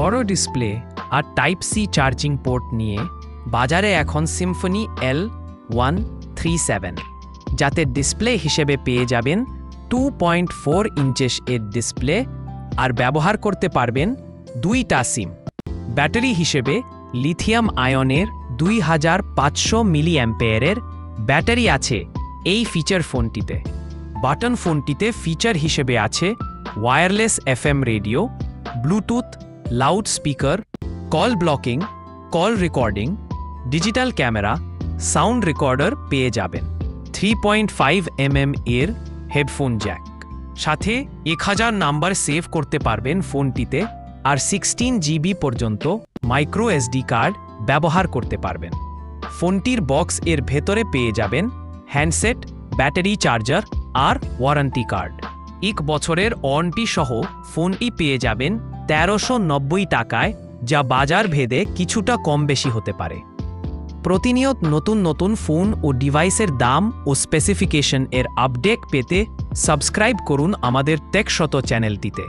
বড় ডিসপ্লে আর type C charging port নিয়ে বাজারে এখন সিম্ফনি L137, যাতে ডিসপ্লে হিসেবে পেয়ে যাবেন 2.4 ইঞ্চেস এর ডিসপ্লে আর ব্যবহার করতে পারবেন 2টা সিম। ব্যাটারি হিসেবে লিথিয়াম আয়নের 2500 মিলিঅ্যাম্পিয়ারের ব্যাটারি আছে এই ফিচার ফোনটিতে। বাটন ফোনটিতে ফিচার হিসেবে আছে wireless FM radio, Bluetooth, loud speaker, call blocking, call recording, digital camera, sound recorder পেয়ে যাবেন, 3.5 mm এর হেডফোন জ্যাক, সাথে 1000 নাম্বার সেভ করতে পারবেন ফোনটিতে, আর 16 GB পর্যন্ত মাইক্রো SD কার্ড ব্যবহার করতে পারবেন। ফোনটির বক্স এর ভেতরে পেয়ে যাবেন হ্যান্ডসেট, ব্যাটারি চার্জার আর ওয়ারেন্টি কার্ড। 1 বছরের ওয়ারেন্টি সহ ফোনটি পেয়ে যাবেন 1390 টাকায়, যা বাজার ভেদে কিছুটা কম বেশি হতে পারে। প্রতিনিয়ত নতুন নতুন ফোন ও ডিভাইসের দাম ও স্পেসিফিকেশন এর আপডেট পেতে সাবস্ক্রাইব করুন আমাদের টেকশত চ্যানেলটিতে।